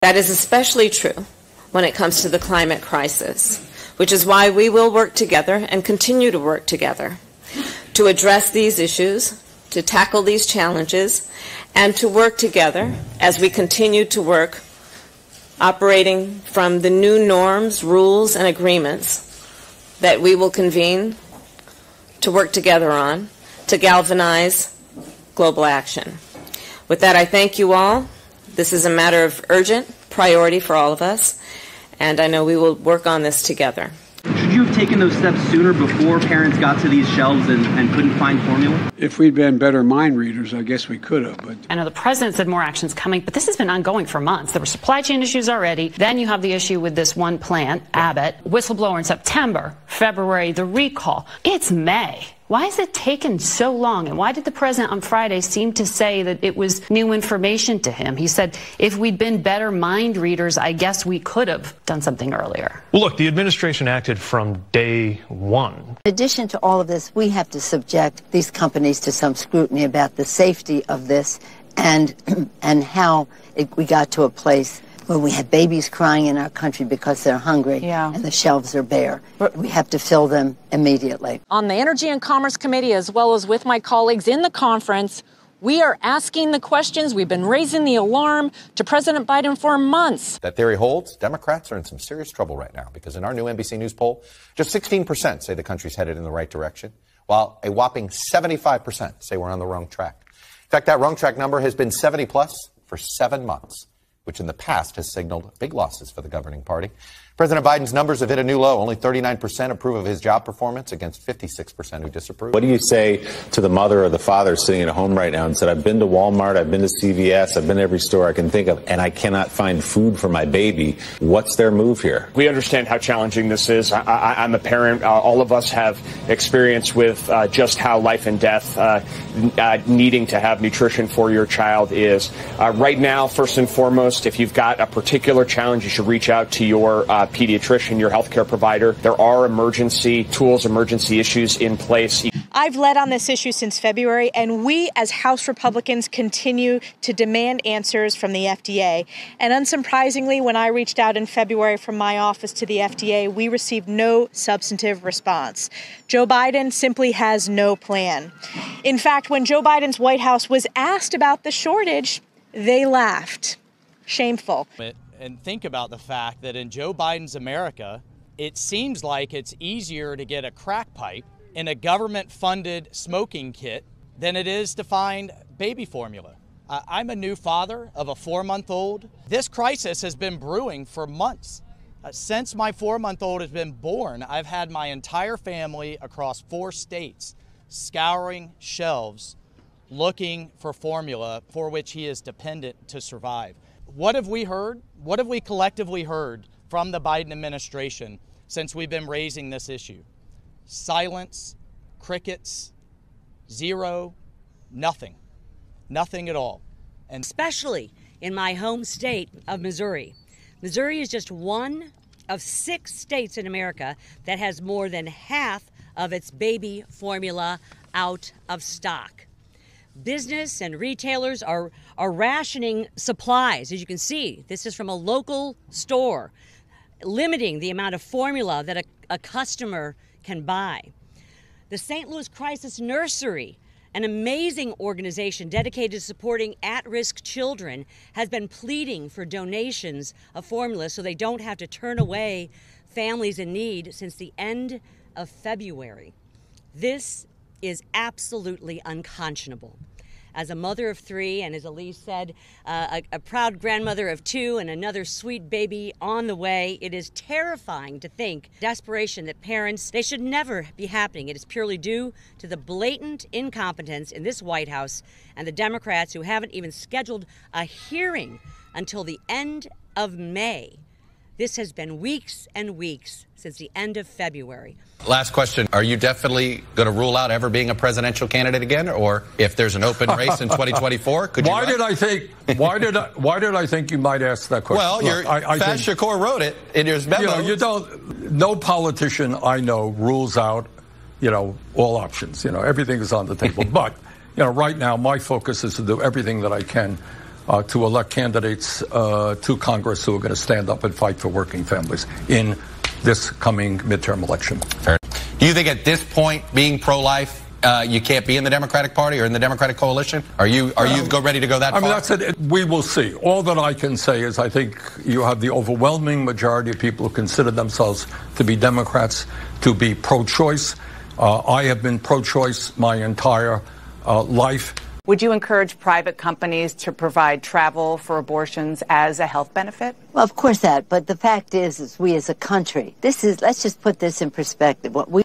That is especially true when it comes to the climate crisis, which is why we will work together and continue to work together to address these issues, to tackle these challenges, and to work together as we continue to work operating from the new norms, rules, and agreements that we will convene to work together on to galvanize global action. With that, I thank you all. This is a matter of urgent priority for all of us, and I know we will work on this together. Should you have taken those steps sooner before parents got to these shelves and couldn't find formula? If we'd been better mind readers, I guess we could have. But I know the president said more action's coming, but this has been ongoing for months. There were supply chain issues already. Then you have the issue with this one plant, Abbott, whistleblower in September, February, the recall. It's May. Why has it taken so long? And why did the president on Friday seem to say that it was new information to him? He said, if we'd been better mind readers, I guess we could have done something earlier. Well, look, the administration acted from day one. In addition to all of this, we have to subject these companies to some scrutiny about the safety of this and how we got to a place where we have babies crying in our country because they're hungry and the shelves are bare. We have to fill them immediately. On the Energy and Commerce Committee, as well as with my colleagues in the conference, we are asking the questions. We've been raising the alarm to President Biden for months. That theory holds. Democrats are in some serious trouble right now because in our new NBC News poll, just 16% say the country's headed in the right direction, while a whopping 75% say we're on the wrong track. In fact, that wrong track number has been 70 plus for 7 months, which in the past has signaled big losses for the governing party. President Biden's numbers have hit a new low. Only 39% approve of his job performance against 56% who disapprove. What do you say to the mother or the father sitting at home right now and said, I've been to Walmart, I've been to CBS, I've been to every store I can think of, and I cannot find food for my baby. What's their move here? We understand how challenging this is. I'm a parent. All of us have experience with just how life and death needing to have nutrition for your child is. Right now, first and foremost, if you've got a particular challenge, you should reach out to your pediatrician, your healthcare provider. There are emergency tools, emergency issues in place. I've led on this issue since February, and we as House Republicans continue to demand answers from the FDA. And unsurprisingly, when I reached out in February from my office to the FDA, we received no substantive response. Joe Biden simply has no plan. In fact, when Joe Biden's White House was asked about the shortage, they laughed. Shameful. And think about the fact that in Joe Biden's America, it seems like it's easier to get a crack pipe in a government-funded smoking kit than it is to find baby formula. I'm a new father of a 4-month-old. This crisis has been brewing for months. Since my 4-month-old has been born, I've had my entire family across 4 states scouring shelves looking for formula for which he is dependent to survive. What have we heard? What have we collectively heard from the Biden administration since we've been raising this issue? Silence, crickets, zero, nothing. Nothing at all. And especially in my home state of Missouri. Missouri is just one of 6 states in America that has more than half of its baby formula out of stock. Business and retailers are rationing supplies. As you can see, this is from a local store, limiting the amount of formula that a customer can buy. The St. Louis Crisis Nursery, an amazing organization dedicated to supporting at-risk children, has been pleading for donations of formula so they don't have to turn away families in need since the end of February. This is absolutely unconscionable. As a mother of 3, and as Elise said, a proud grandmother of 2 and another sweet baby on the way, it is terrifying to think desperation that parents, they should never be happening. It is purely due to the blatant incompetence in this White House and the Democrats who haven't even scheduled a hearing until the end of May. This has been weeks and weeks since the end of February. Last question. Are you definitely going to rule out ever being a presidential candidate again? Or if there's an open race in 2024, could you Why did I think you might ask that question? Well, Faz Shakur wrote it in his memo. No politician I know rules out, all options. Everything is on the table. But, right now, my focus is to do everything that I can to elect candidates to Congress who are going to stand up and fight for working families in this coming midterm election. Do you think at this point, being pro-life, you can't be in the Democratic Party or in the Democratic coalition? Are you ready to go that far? I mean, that's it. We will see. All that I can say is I think you have the overwhelming majority of people who consider themselves to be Democrats to be pro-choice. I have been pro-choice my entire life. Would you encourage private companies to provide travel for abortions as a health benefit? Well, of course that, but the fact is we as a country, let's just put this in perspective. What we